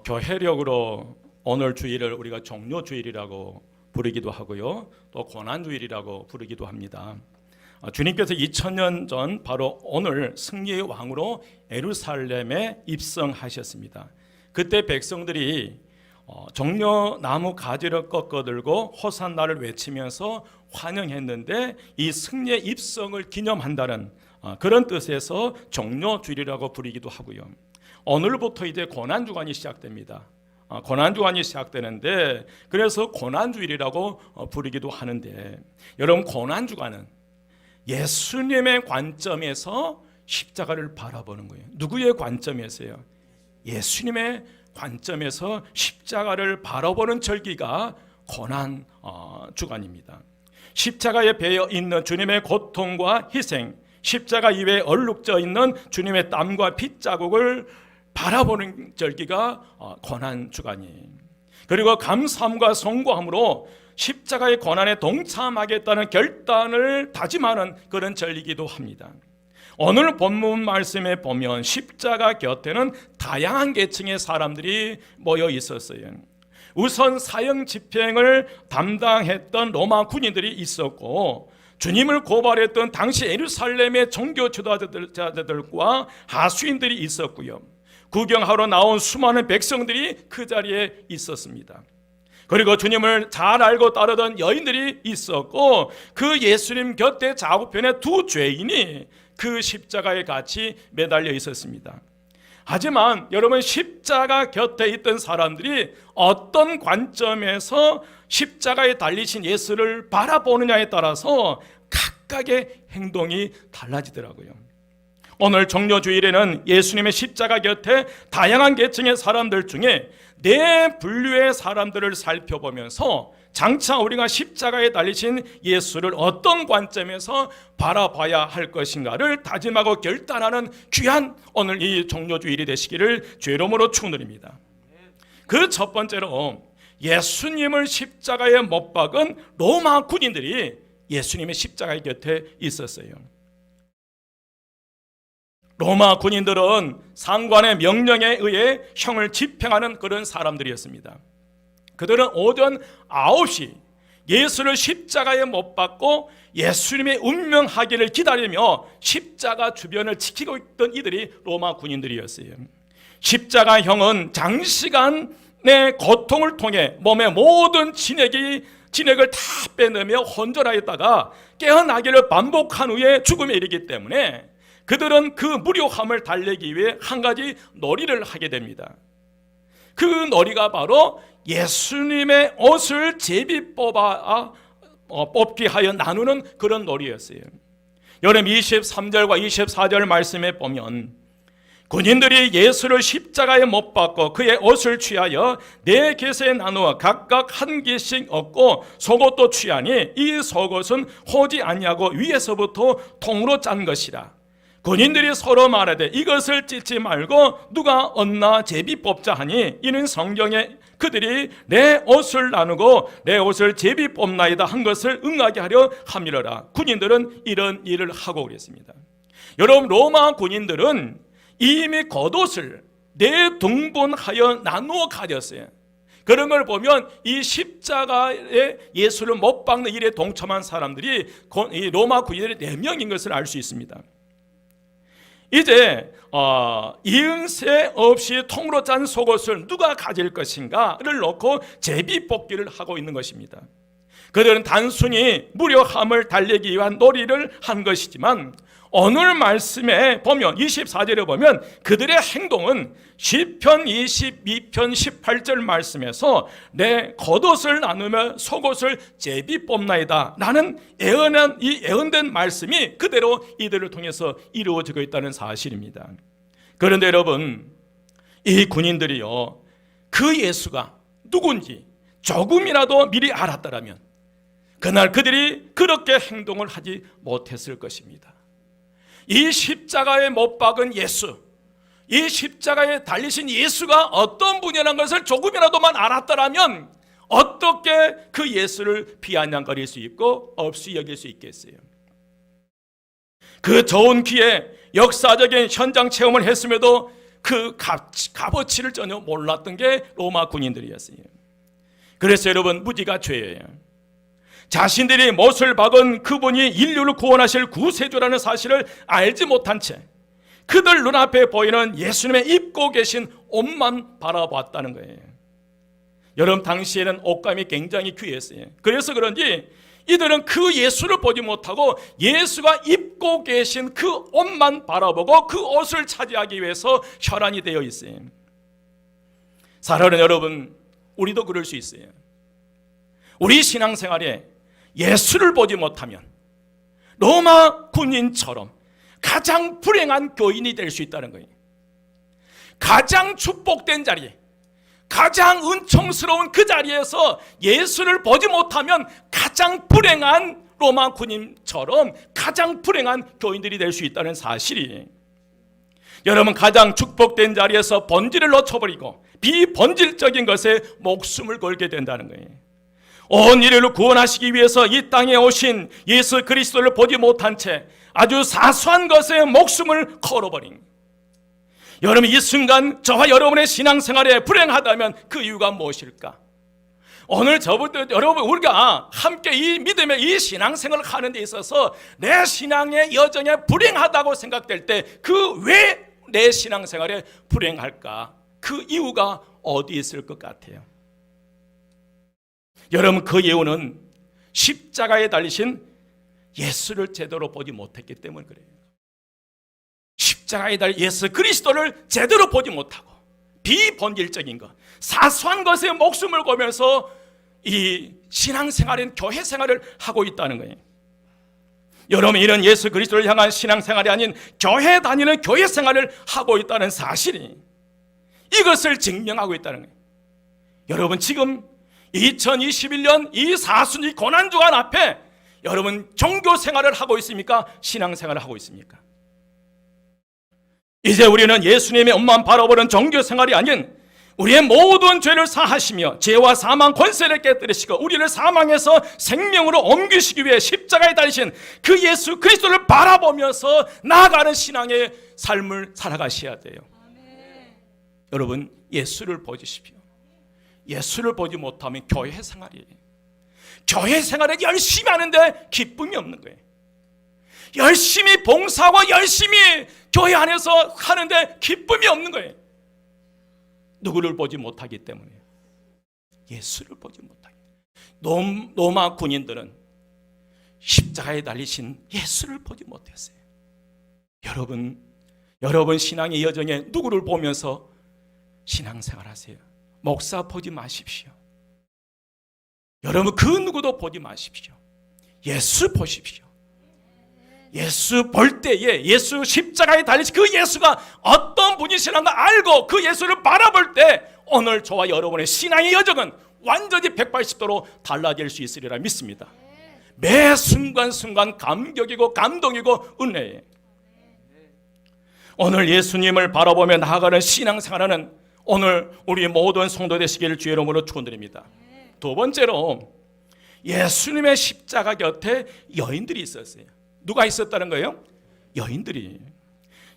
교회력으로 오늘 주일을 우리가 종료주일이라고 부르기도 하고요, 또 고난주일이라고 부르기도 합니다. 주님께서 2000년 전 바로 오늘 승리의 왕으로 예루살렘에 입성하셨습니다. 그때 백성들이 종려나무 가지를 꺾어들고 호산나를 외치면서 환영했는데, 이 승리의 입성을 기념한다는 그런 뜻에서 종료주일이라고 부르기도 하고요. 오늘부터 이제 고난주간이 시작됩니다. 고난주간이 시작되는데, 그래서 고난주일이라고 부르기도 하는데, 여러분, 고난주간은 예수님의 관점에서 십자가를 바라보는 거예요. 누구의 관점에서요? 예수님의 관점에서 십자가를 바라보는 절기가 고난주간입니다. 십자가에 베어 있는 주님의 고통과 희생, 십자가 위에 얼룩져 있는 주님의 땀과 핏자국을 바라보는 절기가 고난주간이에요. 그리고 감사함과 송구함으로 십자가의 고난에 동참하겠다는 결단을 다짐하는 그런 절기이기도 합니다. 오늘 본문 말씀에 보면 십자가 곁에는 다양한 계층의 사람들이 모여 있었어요. 우선 사형 집행을 담당했던 로마 군인들이 있었고, 주님을 고발했던 당시 예루살렘의 종교 지도자들과 하수인들이 있었고요, 구경하러 나온 수많은 백성들이 그 자리에 있었습니다. 그리고 주님을 잘 알고 따르던 여인들이 있었고, 그 예수님 곁에 좌우편에 두 죄인이 그 십자가에 같이 매달려 있었습니다. 하지만 여러분, 십자가 곁에 있던 사람들이 어떤 관점에서 십자가에 달리신 예수를 바라보느냐에 따라서 각각의 행동이 달라지더라고요. 오늘 종료주일에는 예수님의 십자가 곁에 다양한 계층의 사람들 중에 네 분류의 사람들을 살펴보면서 장차 우리가 십자가에 달리신 예수를 어떤 관점에서 바라봐야 할 것인가를 다짐하고 결단하는 귀한 오늘 이 종료주일이 되시기를 주의 이름으로 축원드립니다. 그 첫 번째로, 예수님을 십자가에 못 박은 로마 군인들이 예수님의 십자가 곁에 있었어요. 로마 군인들은 상관의 명령에 의해 형을 집행하는 그런 사람들이었습니다. 그들은 오전 9시 예수를 십자가에 못 박고 예수님의 운명하기를 기다리며 십자가 주변을 지키고 있던 이들이 로마 군인들이었어요. 십자가형은 장시간의 고통을 통해 몸의 모든 진액을 다 빼내며 혼절하였다가 깨어나기를 반복한 후에 죽음에 이르기 때문에 그들은 그 무료함을 달래기 위해 한 가지 놀이를 하게 됩니다. 그 놀이가 바로 예수님의 옷을 제비 뽑기 하여 나누는 그런 놀이였어요. 여러분, 23절과 24절 말씀에 보면 군인들이 예수를 십자가에 못 박고 그의 옷을 취하여 네 겟에 나누어 각각 한 개씩 얻고 속옷도 취하니 이 속옷은 호지 아니하고 위에서부터 통으로 짠 것이라. 군인들이 서로 말하되 이것을 찢지 말고 누가 얻나 제비 뽑자 하니, 이는 성경에 그들이 내 옷을 나누고 내 옷을 제비 뽑나이다 한 것을 응하게 하려 함이로라. 군인들은 이런 일을 하고 그랬습니다. 여러분, 로마 군인들은 이미 겉옷을 네 등분하여 나누어 가졌어요. 그런 걸 보면 이 십자가에 예수를 못 박는 일에 동참한 사람들이 이 로마 군인들이 4명인 것을 알 수 있습니다. 이제 이응새 없이 통으로 짠 속옷을 누가 가질 것인가를 놓고 제비 뽑기를 하고 있는 것입니다. 그들은 단순히 무료함을 달래기 위한 놀이를 한 것이지만, 오늘 말씀에 보면 24절에 보면 그들의 행동은 시편 22편 18절 말씀에서 내 겉옷을 나누며 속옷을 제비 뽑나이다 라는 예언된 말씀이 그대로 이들을 통해서 이루어지고 있다는 사실입니다. 그런데 여러분, 이 군인들이요, 그 예수가 누군지 조금이라도 미리 알았더라면 그날 그들이 그렇게 행동을 하지 못했을 것입니다. 이 십자가에 못 박은 예수, 이 십자가에 달리신 예수가 어떤 분이라는 것을 조금이라도만 알았더라면 어떻게 그 예수를 비아냥거릴 수 있고 없이 여길 수 있겠어요? 그 좋은 기회, 역사적인 현장 체험을 했음에도 그 값어치를 전혀 몰랐던 게 로마 군인들이었어요. 그래서 여러분, 무지가 죄예요. 자신들이 못을 박은 그분이 인류를 구원하실 구세주라는 사실을 알지 못한 채 그들 눈앞에 보이는 예수님의 입고 계신 옷만 바라봤다는 거예요. 여러분, 당시에는 옷감이 굉장히 귀했어요. 그래서 그런지 이들은 그 예수를 보지 못하고 예수가 입고 계신 그 옷만 바라보고 그 옷을 차지하기 위해서 혈안이 되어 있어요. 사랑하는 여러분, 우리도 그럴 수 있어요. 우리 신앙생활에 예수를 보지 못하면 로마 군인처럼 가장 불행한 교인이 될 수 있다는 거예요. 가장 축복된 자리, 가장 은총스러운 그 자리에서 예수를 보지 못하면 가장 불행한 로마 군인처럼 가장 불행한 교인들이 될 수 있다는 사실이, 여러분, 가장 축복된 자리에서 본질을 놓쳐버리고 비본질적인 것에 목숨을 걸게 된다는 거예요. 온 인류를 구원하시기 위해서 이 땅에 오신 예수 그리스도를 보지 못한 채 아주 사소한 것에 목숨을 걸어버린, 여러분, 이 순간 저와 여러분의 신앙생활에 불행하다면 그 이유가 무엇일까? 오늘 저부터 여러분, 우리가 함께 이 믿음의 이 신앙생활을 하는 데 있어서 내 신앙의 여정에 불행하다고 생각될 때 그 왜 내 신앙생활에 불행할까? 그 이유가 어디 있을 것 같아요? 여러분, 그 이유는 십자가에 달리신 예수를 제대로 보지 못했기 때문에 그래요. 십자가에 달린 예수 그리스도를 제대로 보지 못하고 비본질적인 것, 사소한 것에 목숨을 걸면서 이 신앙생활인 교회생활을 하고 있다는 거예요. 여러분, 이런 예수 그리스도를 향한 신앙생활이 아닌 교회 다니는 교회생활을 하고 있다는 사실이 이것을 증명하고 있다는 거예요. 여러분, 지금 2021년 이 사순위 고난주간 앞에 여러분 종교생활을 하고 있습니까? 신앙생활을 하고 있습니까? 이제 우리는 예수님의 옷만 바라보는 종교생활이 아닌 우리의 모든 죄를 사하시며 죄와 사망 권세를 깨뜨리시고 우리를 사망에서 생명으로 옮기시기 위해 십자가에 달리신 그 예수 그리스도를 바라보면서 나아가는 신앙의 삶을 살아가셔야 돼요. 아멘. 여러분, 예수를 보십시오. 예수를 보지 못하면 교회 생활이에요. 교회 생활을 열심히 하는데 기쁨이 없는 거예요. 열심히 봉사하고 열심히 교회 안에서 하는데 기쁨이 없는 거예요. 누구를 보지 못하기 때문에, 예수를 보지 못하기. 로마 군인들은 십자가에 달리신 예수를 보지 못했어요. 여러분 신앙의 여정에 누구를 보면서 신앙생활 하세요? 목사 보지 마십시오. 여러분, 그 누구도 보지 마십시오. 예수 보십시오. 예수 볼 때에 예수 십자가에 달리신 그 예수가 어떤 분이시라는 걸 알고 그 예수를 바라볼 때 오늘 저와 여러분의 신앙의 여정은 완전히 180도로 달라질 수 있으리라 믿습니다. 매 순간순간 감격이고 감동이고 은혜예요. 오늘 예수님을 바라보며 나아가는 신앙생활하는 오늘 우리 모든 성도 되시기를 주의 이름으로 축원드립니다. 두 번째로, 예수님의 십자가 곁에 여인들이 있었어요. 누가 있었다는 거예요? 여인들이.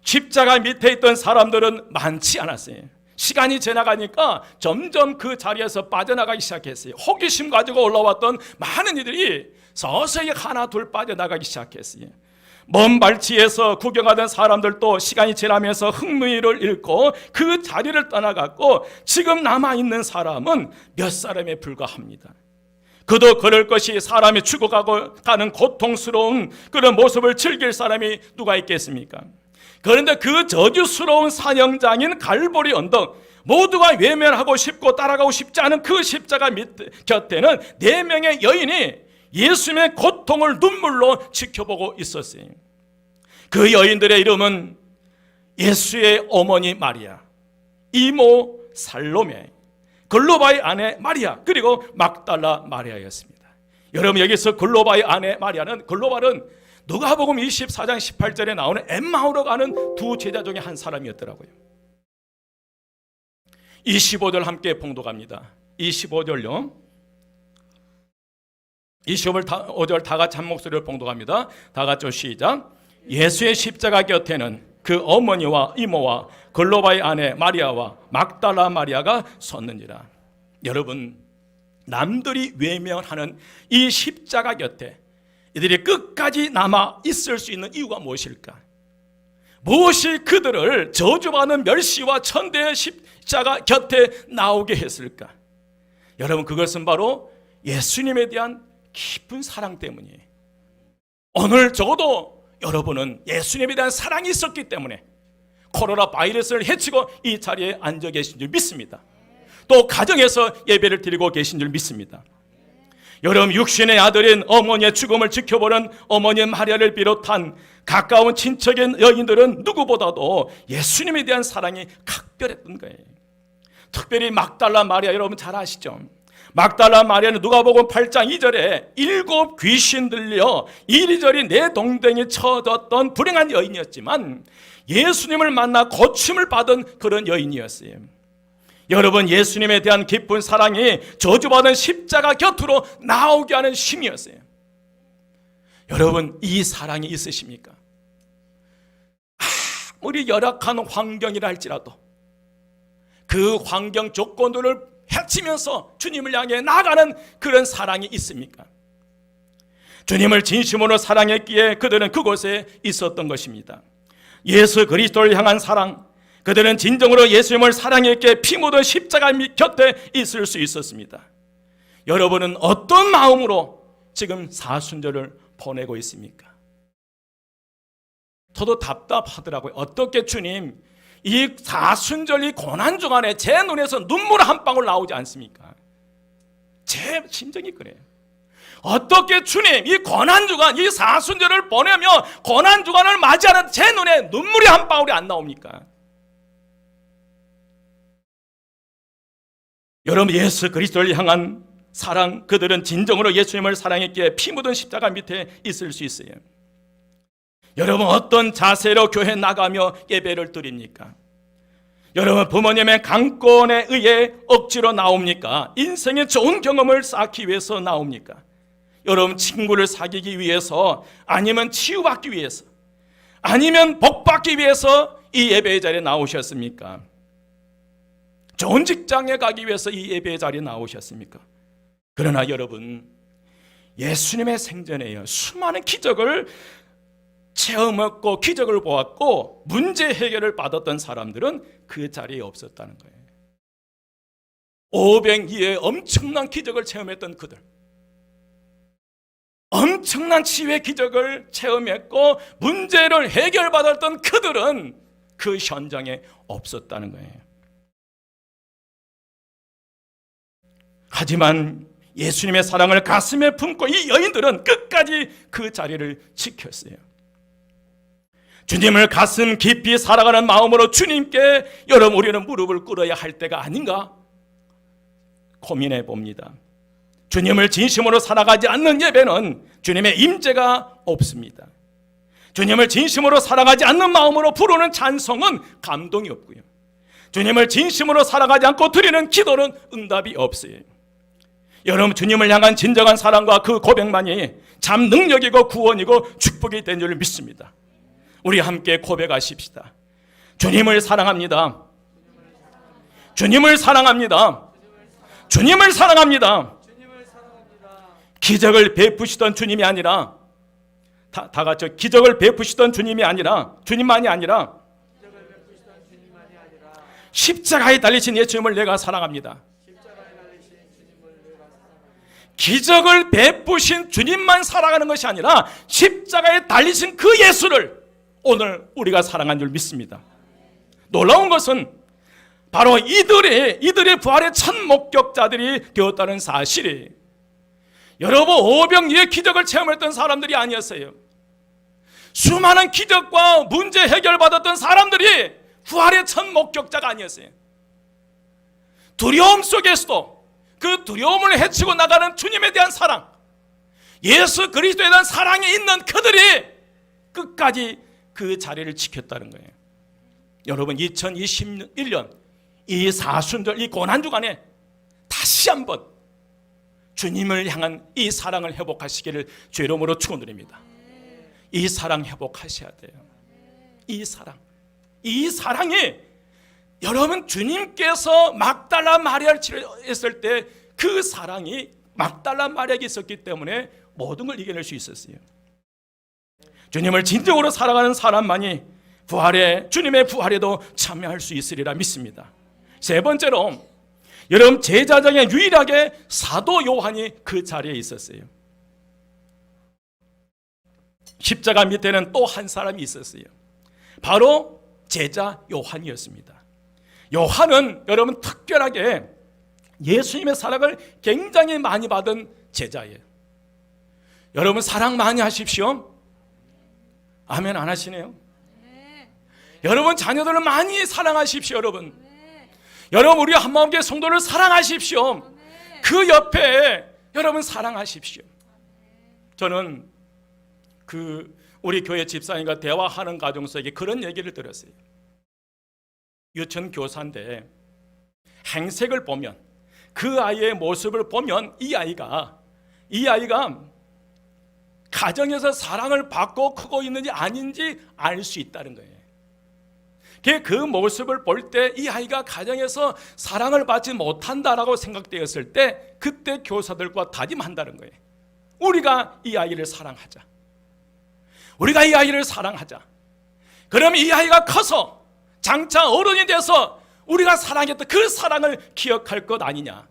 십자가 밑에 있던 사람들은 많지 않았어요. 시간이 지나가니까 점점 그 자리에서 빠져나가기 시작했어요. 호기심 가지고 올라왔던 많은 이들이 서서히 하나 둘 빠져나가기 시작했어요. 먼 발치에서 구경하던 사람들도 시간이 지나면서 흥미를 잃고 그 자리를 떠나갔고 지금 남아있는 사람은 몇 사람에 불과합니다. 그도 그럴 것이 사람이 죽어가고 가는 고통스러운 그런 모습을 즐길 사람이 누가 있겠습니까? 그런데 그 저주스러운 사형장인 갈보리 언덕, 모두가 외면하고 싶고 따라가고 싶지 않은 그 십자가 곁에는 4명의 여인이 예수님의 고통을 눈물로 지켜보고 있었어요. 그 여인들의 이름은 예수의 어머니 마리아, 이모 살로메, 글로바의 아내 마리아, 그리고 막달라 마리아였습니다. 여러분, 여기서 글로바의 아내 마리아는, 글로바는 누가복음 24장 18절에 나오는 엠마오로 가는 두 제자 중에 한 사람이었더라고요. 25절 함께 봉독합니다. 25절요. 25절 다 같이 한 목소리로 봉독합니다. 다 같이 시작. 예수의 십자가 곁에는 그 어머니와 이모와 글로바의 아내 마리아와 막달라 마리아가 섰느니라. 여러분, 남들이 외면하는 이 십자가 곁에 이들이 끝까지 남아 있을 수 있는 이유가 무엇일까? 무엇이 그들을 저주받는 멸시와 천대의 십자가 곁에 나오게 했을까? 여러분, 그것은 바로 예수님에 대한 깊은 사랑 때문이에요. 오늘 적어도 여러분은 예수님에 대한 사랑이 있었기 때문에 코로나 바이러스를 해치고 이 자리에 앉아 계신 줄 믿습니다. 또 가정에서 예배를 드리고 계신 줄 믿습니다. 여러분, 육신의 아들인 어머니의 죽음을 지켜보는 어머니 마리아를 비롯한 가까운 친척인 여인들은 누구보다도 예수님에 대한 사랑이 각별했던 거예요. 특별히 막달라 마리아, 여러분 잘 아시죠? 막달라 마리아는 누가복음 8장 2절에 7 귀신 들려 이리저리 내동댕이 쳐졌던 불행한 여인이었지만 예수님을 만나 고침을 받은 그런 여인이었어요. 여러분, 예수님에 대한 깊은 사랑이 저주받은 십자가 곁으로 나오게 하는 힘이었어요. 여러분, 이 사랑이 있으십니까? 아무리 열악한 환경이라 할지라도 그 환경 조건들을 헤치면서 주님을 향해 나가는 그런 사랑이 있습니까? 주님을 진심으로 사랑했기에 그들은 그곳에 있었던 것입니다. 예수 그리스도를 향한 사랑, 그들은 진정으로 예수님을 사랑했기에 피 묻은 십자가 곁에 있을 수 있었습니다. 여러분은 어떤 마음으로 지금 사순절을 보내고 있습니까? 저도 답답하더라고요. 어떻게 주님, 이 사순절 이 고난주간에 제 눈에서 눈물 한 방울 나오지 않습니까? 제 심정이 그래요. 어떻게 주님, 이 고난주간, 이 사순절을 보내며 고난주간을 맞이하는 제 눈에 눈물이 한 방울이 안 나옵니까? 여러분, 예수 그리스도를 향한 사랑, 그들은 진정으로 예수님을 사랑했기에 피 묻은 십자가 밑에 있을 수 있어요. 여러분, 어떤 자세로 교회 나가며 예배를 드립니까? 여러분, 부모님의 강권에 의해 억지로 나옵니까? 인생의 좋은 경험을 쌓기 위해서 나옵니까? 여러분, 친구를 사귀기 위해서, 아니면 치유받기 위해서, 아니면 복받기 위해서 이 예배의 자리에 나오셨습니까? 좋은 직장에 가기 위해서 이 예배의 자리에 나오셨습니까? 그러나 여러분, 예수님의 생전에요, 수많은 기적을 체험했고 기적을 보았고 문제 해결을 받았던 사람들은 그 자리에 없었다는 거예요. 500리에 엄청난 기적을 체험했던 그들, 엄청난 치유의 기적을 체험했고 문제를 해결받았던 그들은 그 현장에 없었다는 거예요. 하지만 예수님의 사랑을 가슴에 품고 이 여인들은 끝까지 그 자리를 지켰어요. 주님을 가슴 깊이 사랑하는 마음으로 주님께 여러분, 우리는 무릎을 꿇어야 할 때가 아닌가 고민해 봅니다. 주님을 진심으로 사랑하지 않는 예배는 주님의 임재가 없습니다. 주님을 진심으로 사랑하지 않는 마음으로 부르는 찬송은 감동이 없고요, 주님을 진심으로 사랑하지 않고 드리는 기도는 응답이 없어요. 여러분, 주님을 향한 진정한 사랑과 그 고백만이 참 능력이고 구원이고 축복이 된 줄 믿습니다. 우리 함께 고백하십시다. 주님을 사랑합니다. 주님을 사랑합니다. 주님을 사랑합니다. 기적을 베푸시던 주님이 아니라, 다 같이 기적을 베푸시던 주님이 아니라, 주님만이 아니라 십자가에 달리신 예수님을 내가 사랑합니다. 기적을 베푸신 주님만 사랑하는 것이 아니라 십자가에 달리신 그 예수를 오늘 우리가 사랑한 줄 믿습니다. 놀라운 것은 바로 이들의 부활의 첫 목격자들이 되었다는 사실이, 여러분, 오병이의 기적을 체험했던 사람들이 아니었어요. 수많은 기적과 문제 해결받았던 사람들이 부활의 첫 목격자가 아니었어요. 두려움 속에서도 그 두려움을 헤치고 나가는 주님에 대한 사랑, 예수 그리스도에 대한 사랑이 있는 그들이 끝까지 그 자리를 지켰다는 거예요. 여러분, 2021년 이 사순절, 이 고난주간에 다시 한번 주님을 향한 이 사랑을 회복하시기를 주의 이름으로 축원드립니다. 이 사랑 회복하셔야 돼요. 이 사랑. 이 사랑이 여러분 주님께서 막달라 마리아를 치료했을 때 그 사랑이 막달라 마리아에게 있었기 때문에 모든 걸 이겨낼 수 있었어요. 주님을 진정으로 사랑하는 사람만이 주님의 부활에도 참여할 수 있으리라 믿습니다. 세 번째로 여러분 제자 중에 유일하게 사도 요한이 그 자리에 있었어요. 십자가 밑에는 또 한 사람이 있었어요. 바로 제자 요한이었습니다. 요한은 여러분 특별하게 예수님의 사랑을 굉장히 많이 받은 제자예요. 여러분 사랑 많이 하십시오. 아멘 안 하시네요. 여러분 자녀들을 많이 사랑하십시오. 여러분 우리 한마음교회 성도를 사랑하십시오. 그 옆에 여러분 사랑하십시오. 저는 우리 교회 집사님과 대화하는 가정 속에 그런 얘기를 들었어요. 유치원 교사인데 행색을 보면 그 아이의 모습을 보면 이 아이가 가정에서 사랑을 받고 크고 있는지 아닌지 알 수 있다는 거예요. 그 모습을 볼 때 이 아이가 가정에서 사랑을 받지 못한다라고 생각되었을 때 그때 교사들과 다짐한다는 거예요. 우리가 이 아이를 사랑하자. 우리가 이 아이를 사랑하자. 그럼 이 아이가 커서 장차 어른이 돼서 우리가 사랑했던 그 사랑을 기억할 것 아니냐.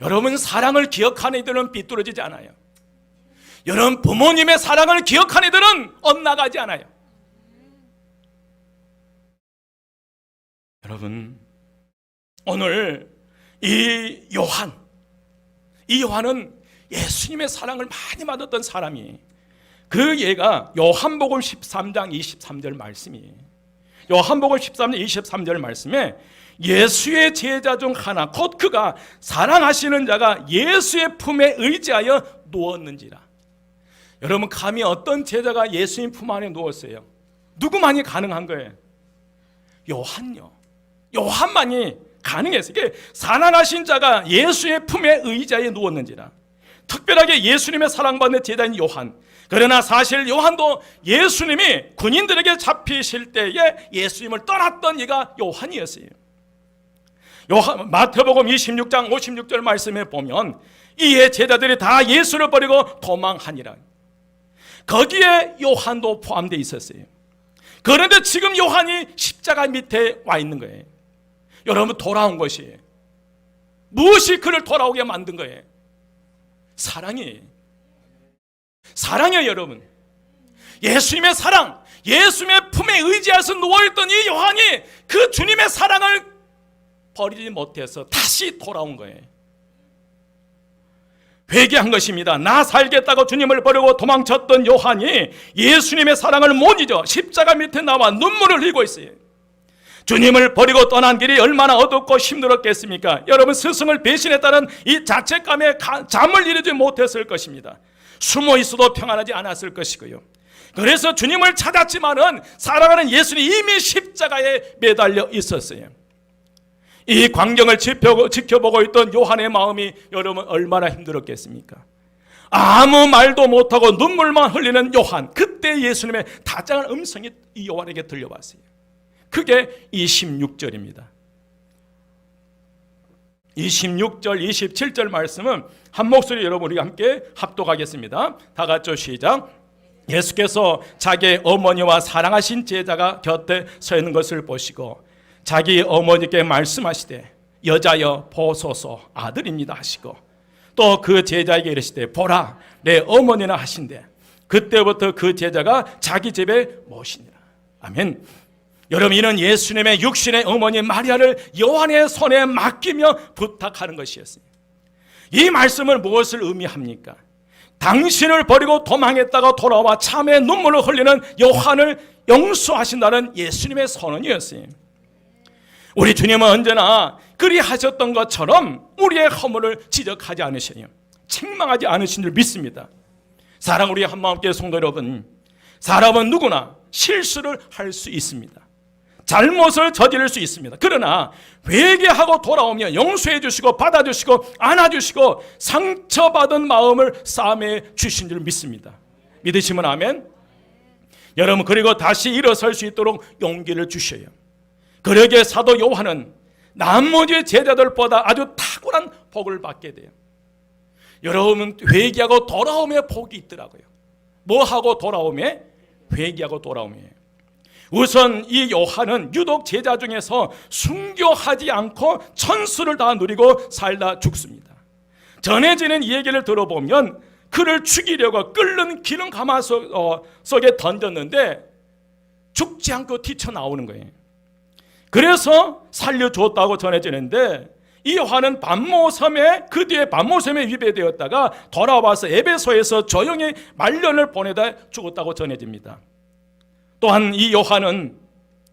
여러분 사랑을 기억하는 이들은 삐뚤어지지 않아요. 여러분 부모님의 사랑을 기억하는 이들은 엇나가지 않아요. 여러분 오늘 이 요한은 예수님의 사랑을 많이 받았던 사람이 그 얘가 요한복음 13장 23절 말씀이에요. 요한복음 13장 23절 말씀에 예수의 제자 중 하나 곧 그가 사랑하시는 자가 예수의 품에 의지하여 누웠는지라. 여러분 감히 어떤 제자가 예수님 품 안에 누웠어요? 누구만이 가능한 거예요? 요한요. 요한만이 가능했어요. 사랑하신 자가 예수의 품에 의지하여 누웠는지라. 특별하게 예수님의 사랑받는 제자인 요한. 그러나 사실 요한도 예수님이 군인들에게 잡히실 때에 예수님을 떠났던 이가 요한이었어요. 마태복음 26장 56절 말씀에 보면 이에 제자들이 다 예수를 버리고 도망하니라. 거기에 요한도 포함되어 있었어요. 그런데 지금 요한이 십자가 밑에 와 있는 거예요. 여러분 돌아온 것이 무엇이 그를 돌아오게 만든 거예요? 사랑이에요. 여러분. 예수님의 사랑, 예수님의 품에 의지해서 누워있던 이 요한이 그 주님의 사랑을 버리지 못해서 다시 돌아온 거예요. 회개한 것입니다. 나 살겠다고 주님을 버리고 도망쳤던 요한이 예수님의 사랑을 못 잊어 십자가 밑에 나와 눈물을 흘리고 있어요. 주님을 버리고 떠난 길이 얼마나 어둡고 힘들었겠습니까? 여러분 스승을 배신했다는 이 자책감에 잠을 이루지 못했을 것입니다. 숨어 있어도 평안하지 않았을 것이고요. 그래서 주님을 찾았지만은 사랑하는 예수님이 이미 십자가에 매달려 있었어요. 이 광경을 지켜보고 있던 요한의 마음이 여러분 얼마나 힘들었겠습니까? 아무 말도 못하고 눈물만 흘리는 요한. 그때 예수님의 다정한 음성이 이 요한에게 들려왔어요. 그게 26절입니다. 26절, 27절 말씀은 한 목소리 여러분 우리 함께 합독하겠습니다. 다 같이 시작. 예수께서 자기의 어머니와 사랑하신 제자가 곁에 서 있는 것을 보시고 자기 어머니께 말씀하시되 여자여 보소서 아들입니다 하시고 또 그 제자에게 이르시되 보라 내 어머니나 하신대 그때부터 그 제자가 자기 집에 모시니라. 아멘. 여러분 이는 예수님의 육신의 어머니 마리아를 요한의 손에 맡기며 부탁하는 것이었어요. 이 말씀을 무엇을 의미합니까? 당신을 버리고 도망했다가 돌아와 참의 눈물을 흘리는 요한을 용서하신다는 예수님의 선언이었어요. 우리 주님은 언제나 그리하셨던 것처럼 우리의 허물을 지적하지 않으시며 책망하지 않으신 줄 믿습니다. 사랑 우리 한마음교회 성도 여러분, 사람은 누구나 실수를 할 수 있습니다. 잘못을 저지를 수 있습니다. 그러나 회개하고 돌아오면 용서해 주시고 받아주시고 안아주시고 상처받은 마음을 싸매 주신 줄 믿습니다. 믿으시면 아멘. 여러분, 그리고 다시 일어설 수 있도록 용기를 주셔요. 그러기에 사도 요한은 나머지 제자들보다 아주 탁월한 복을 받게 돼요. 여러분, 회개하고 돌아옴에 복이 있더라고요. 뭐하고 돌아옴에? 회개하고 돌아옴에. 우선 이 요한은 유독 제자 중에서 순교하지 않고 천수를 다 누리고 살다 죽습니다. 전해지는 이 얘기를 들어보면 그를 죽이려고 끓는 기름 가마 속에 던졌는데 죽지 않고 튀쳐나오는 거예요. 그래서 살려줬다고 전해지는데, 이 요한은 반모섬에, 그 뒤에 반모섬에 위배되었다가 돌아와서 에베소에서 조용히 말년을 보내다 죽었다고 전해집니다. 또한 이 요한은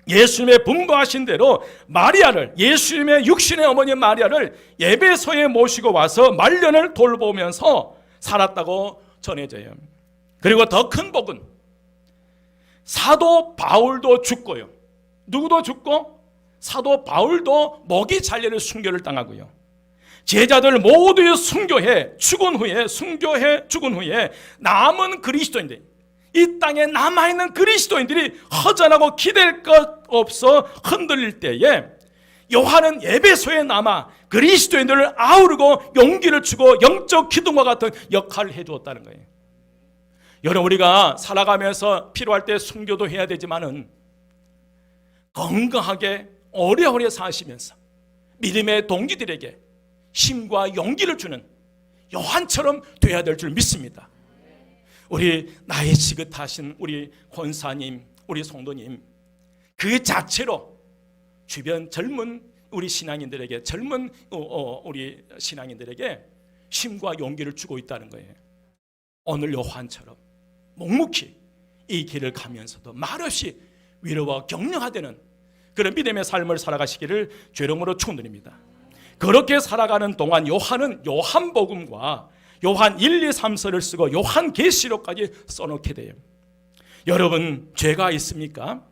예수님의 분부하신 대로 마리아를, 예수님의 육신의 어머니 마리아를 에베소에 모시고 와서 말년을 돌보면서 살았다고 전해져요. 그리고 더 큰 복은 사도 바울도 죽고요. 누구도 죽고 사도 바울도 목이 잘리는 순교를 당하고요. 제자들 모두 순교해 죽은 후에 남은 그리스도인들, 이 땅에 남아있는 그리스도인들이 허전하고 기댈 것 없어 흔들릴 때에 요한은 에베소에 남아 그리스도인들을 아우르고 용기를 주고 영적 기둥과 같은 역할을 해주었다는 거예요. 여러분, 우리가 살아가면서 필요할 때 순교도 해야 되지만은 건강하게 오래오래 사시면서 믿음의 동기들에게 힘과 용기를 주는 요한처럼 돼야 될 줄 믿습니다. 우리 나이 지긋하신 우리 권사님, 우리 성도님, 그 자체로 주변 젊은 우리 신앙인들에게, 젊은 우리 신앙인들에게 힘과 용기를 주고 있다는 거예요. 오늘 요한처럼 묵묵히 이 길을 가면서도 말없이 위로와 격려하되는 그런 믿음의 삶을 살아가시기를 죄름으로 축원드립니다. 그렇게 살아가는 동안 요한은 요한복음과 요한 1, 2, 3서를 쓰고 요한계시록까지 써놓게 돼요. 여러분, 죄가 있습니까?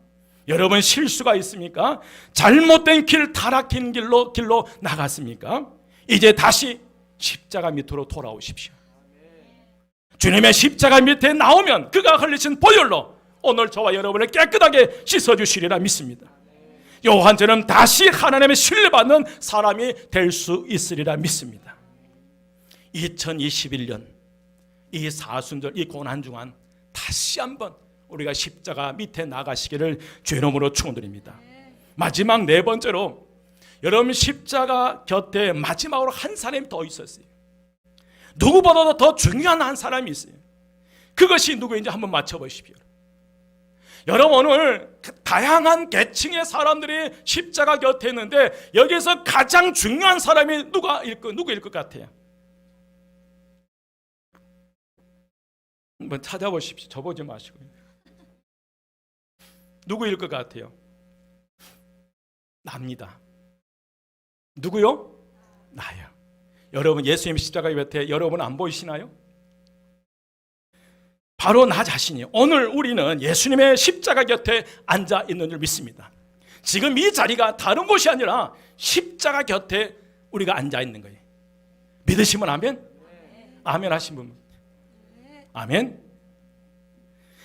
여러분, 실수가 있습니까? 잘못된 길, 타락한 길로 나갔습니까? 이제 다시 십자가 밑으로 돌아오십시오. 주님의 십자가 밑에 나오면 그가 흘리신 보혈로 오늘 저와 여러분을 깨끗하게 씻어주시리라 믿습니다. 요한처럼 다시 하나님의 신뢰받는 사람이 될 수 있으리라 믿습니다. 2021년 이 사순절, 이 고난중한 다시 한번 우리가 십자가 밑에 나가시기를 죄놈으로 축원드립니다. 마지막 네 번째로, 여러분, 십자가 곁에 마지막으로 한 사람이 더 있었어요. 누구보다도 더 중요한 한 사람이 있어요. 그것이 누구인지 한번 맞춰보십시오. 여러분, 오늘 다양한 계층의 사람들이 십자가 곁에 있는데 여기서 가장 중요한 사람이 누구일 것 같아요? 한번 찾아보십시오. 저보지 마시고. 누구일 것 같아요? 납니다. 누구요? 나요. 여러분, 예수님 십자가 곁에 여러분 안 보이시나요? 바로 나 자신이에요. 오늘 우리는 예수님의 십자가 곁에 앉아 있는 줄 믿습니다. 지금 이 자리가 다른 곳이 아니라 십자가 곁에 우리가 앉아 있는 거예요. 믿으시면 아멘? 아멘 하신 분? 아멘?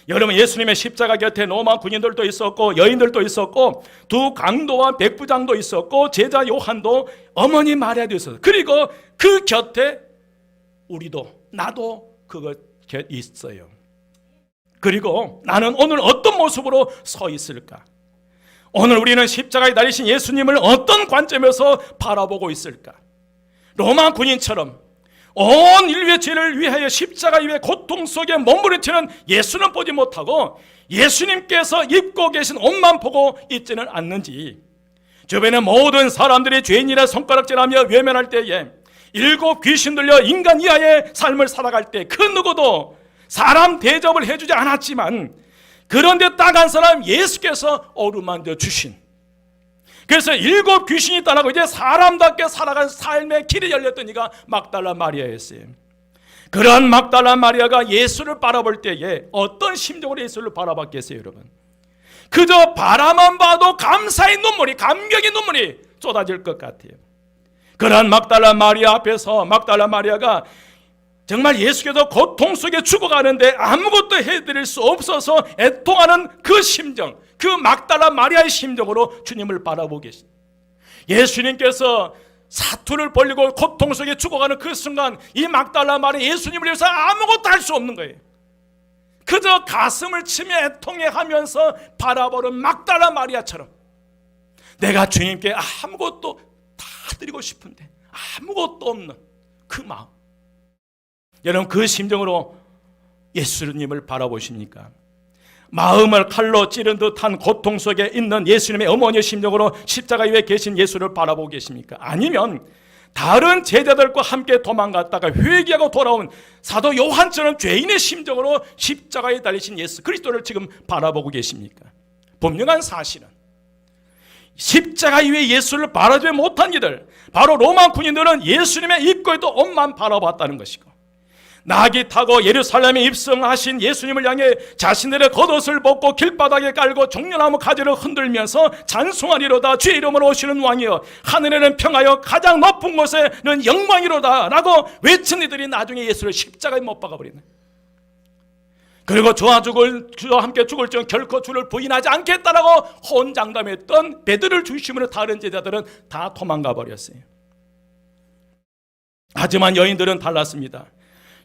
여러분, 예수님의 십자가 곁에 로마 군인들도 있었고 여인들도 있었고 두 강도와 백부장도 있었고 제자 요한도 어머니 마리아도 있었어요. 그리고 그 곁에 우리도, 나도 그거 곁에 있어요. 그리고 나는 오늘 어떤 모습으로 서 있을까? 오늘 우리는 십자가에 달리신 예수님을 어떤 관점에서 바라보고 있을까? 로마 군인처럼 온 인류의 죄를 위하여 십자가 위에 고통 속에 몸부림치는 예수는 보지 못하고 예수님께서 입고 계신 옷만 보고 있지는 않는지, 주변의 모든 사람들이 죄인이라 손가락질하며 외면할 때에, 일곱 귀신 들려 인간 이하의 삶을 살아갈 때 그 누구도 사람 대접을 해주지 않았지만, 그런데 딱 한 사람 예수께서 어루만져 주신, 그래서 일곱 귀신이 떠나고 이제 사람답게 살아간 삶의 길이 열렸던 이가 막달라 마리아였어요. 그러한 막달라 마리아가 예수를 바라볼 때에 어떤 심정으로 예수를 바라봤겠어요, 여러분? 그저 바라만 봐도 감사의 눈물이, 감격의 눈물이 쏟아질 것 같아요. 그러한 막달라 마리아 앞에서 막달라 마리아가 정말 예수께서 고통 속에 죽어가는데 아무것도 해드릴 수 없어서 애통하는 그 심정, 그 막달라 마리아의 심정으로 주님을 바라보고 계십니다. 예수님께서 사투를 벌리고 고통 속에 죽어가는 그 순간 이 막달라 마리아 예수님을 위해서 아무것도 할 수 없는 거예요. 그저 가슴을 치며 애통해하면서 바라보는 막달라 마리아처럼 내가 주님께 아무것도 다 드리고 싶은데 아무것도 없는 그 마음, 여러분 그 심정으로 예수님을 바라보십니까? 마음을 칼로 찌른 듯한 고통 속에 있는 예수님의 어머니의 심정으로 십자가 위에 계신 예수를 바라보고 계십니까? 아니면 다른 제자들과 함께 도망갔다가 회개하고 돌아온 사도 요한처럼 죄인의 심정으로 십자가에 달리신 예수 그리스도를 지금 바라보고 계십니까? 분명한 사실은 십자가 위에 예수를 바라보지 못한 이들, 바로 로마 군인들은 예수님의 입고에도 옷만 바라봤다는 것이고, 나귀 타고 예루살렘에 입성하신 예수님을 향해 자신들의 겉옷을 벗고 길바닥에 깔고 종려나무 가지를 흔들면서 찬송하리로다. 주의 이름으로 오시는 왕이여, 하늘에는 평하여 가장 높은 곳에는 영광이로다 라고 외친 이들이 나중에 예수를 십자가에 못 박아버리네. 그리고 저와 함께 죽을 적 결코 주를 부인하지 않겠다라고 혼장담했던 베드로를 중심으로 다른 제자들은 다 도망가 버렸어요. 하지만 여인들은 달랐습니다.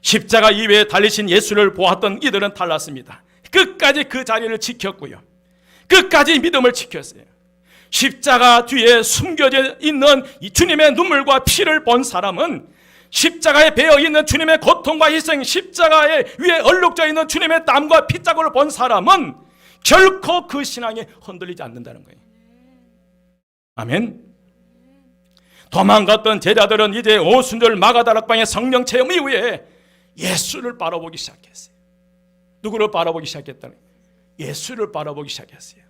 십자가 이외에 달리신 예수를 보았던 이들은 달랐습니다. 끝까지 그 자리를 지켰고요, 끝까지 믿음을 지켰어요. 십자가 뒤에 숨겨져 있는 이 주님의 눈물과 피를 본 사람은, 십자가에 베어 있는 주님의 고통과 희생, 십자가에 위에 얼룩져 있는 주님의 땀과 핏자국을 본 사람은 결코 그 신앙이 흔들리지 않는다는 거예요. 아멘. 도망갔던 제자들은 이제 오순절 마가다락방의 성령 체험 이후에 예수를 바라보기 시작했어요. 누구를 바라보기 시작했다는 거예요? 예수를 바라보기 시작했어요.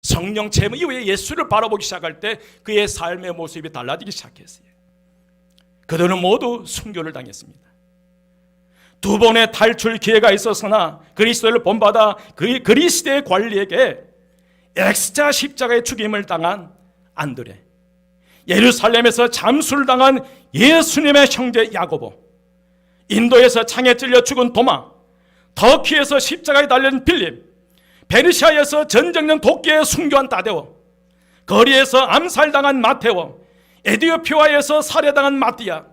성령 체험 이후에 예수를 바라보기 시작할 때 그의 삶의 모습이 달라지기 시작했어요. 그들은 모두 순교를 당했습니다. 두 번의 탈출 기회가 있었으나 그리스도를 본받아 그리스도의 관리에게 엑스자 십자가의 죽임을 당한 안드레, 예루살렘에서 잠수를 당한 예수님의 형제 야고보, 인도에서 창에 찔려 죽은 도마, 터키에서 십자가에 달린 빌립, 페르시아에서 전쟁용 도끼에 순교한 다데오, 거리에서 암살당한 마테오, 에디오피아에서 살해당한 마띠아,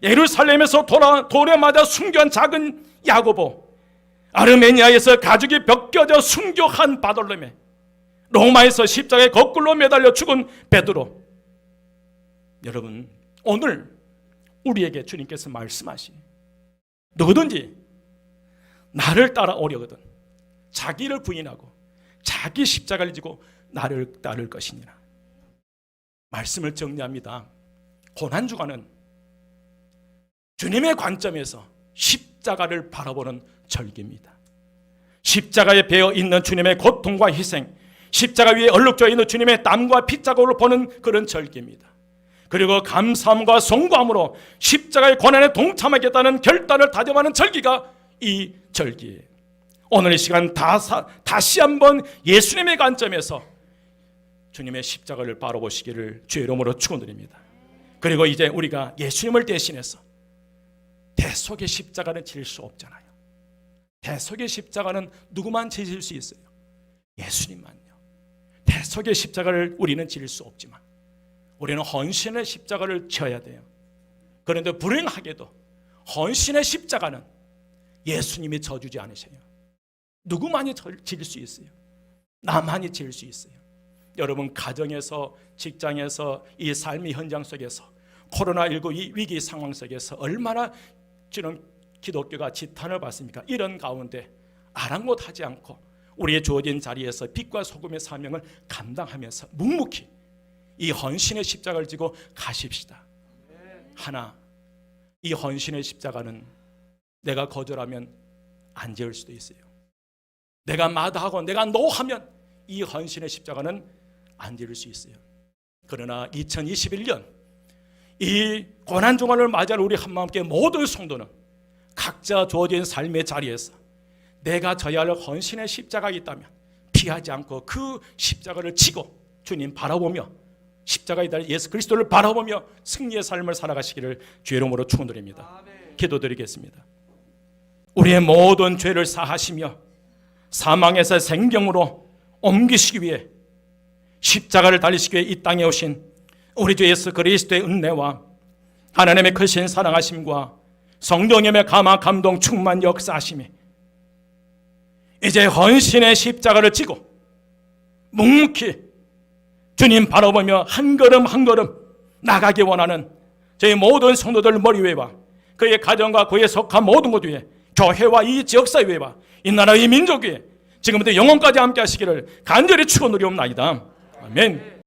예루살렘에서 돌에 맞아 순교한 작은 야고보, 아르메니아에서 가죽이 벗겨져 순교한 바돌로메, 로마에서 십자가에 거꾸로 매달려 죽은 베드로. 여러분, 오늘 우리에게 주님께서 말씀하시, 누구든지 나를 따라오려거든 자기를 부인하고 자기 십자가를 지고 나를 따를 것이니라. 말씀을 정리합니다. 고난주간은 주님의 관점에서 십자가를 바라보는 절기입니다. 십자가에 베어 있는 주님의 고통과 희생, 십자가 위에 얼룩져 있는 주님의 땀과 핏자국을 보는 그런 절기입니다. 그리고 감사함과 송구함으로 십자가의 고난에 동참하겠다는 결단을 다짐하는 절기가 이 절기예요. 오늘 이 시간 다시 한번 예수님의 관점에서 주님의 십자가를 바라보시기를 주의 이름으로 축원드립니다. 그리고 이제 우리가 예수님을 대신해서, 대속의 십자가는 질 수 없잖아요. 대속의 십자가는 누구만 지실 수 있어요? 예수님만요. 대속의 십자가를 우리는 질 수 없지만 우리는 헌신의 십자가를 져야 돼요. 그런데 불행하게도 헌신의 십자가는 예수님이 져주지 않으셔요. 누구만이 질 수 있어요? 나만이 질 수 있어요. 여러분, 가정에서, 직장에서, 이 삶의 현장 속에서, 코로나19 이 위기 상황 속에서 얼마나 지금 기독교가 지탄을 받습니까? 이런 가운데 아랑곳하지 않고 우리의 주어진 자리에서 빛과 소금의 사명을 감당하면서 묵묵히 이 헌신의 십자가를 지고 가십시다. 하나, 이 헌신의 십자가는 내가 거절하면 안 지을 수도 있어요. 내가 마다하고 내가 노하면 이 헌신의 십자가는 안 지을 수 있어요. 그러나 2021년 이 고난주간을 맞이할 우리 한마음께 모든 성도는 각자 주어진 삶의 자리에서 내가 져야 할 헌신의 십자가가 있다면 피하지 않고 그 십자가를 지고 주님 바라보며, 십자가에 달린 예수 그리스도를 바라보며 승리의 삶을 살아가시기를 주의 이름으로 축원드립니다. 기도드리겠습니다. 우리의 모든 죄를 사하시며 사망에서 생경으로 옮기시기 위해 십자가를 달리시기 위해 이 땅에 오신 우리 주 예수 그리스도의 은혜와 하나님의 크신 사랑하심과 성령님의 감화 감동 충만 역사하심이 이제 헌신의 십자가를 지고 묵묵히 주님 바라보며 한 걸음 한 걸음 나가기 원하는 저희 모든 성도들 머리 위에와 그의 가정과 그에 속한 모든 것 위에 교회와 이 지역사 위에와 이 나라 이 민족 위에 지금부터 영원까지 함께 하시기를 간절히 축원드리옵나이다. 아멘.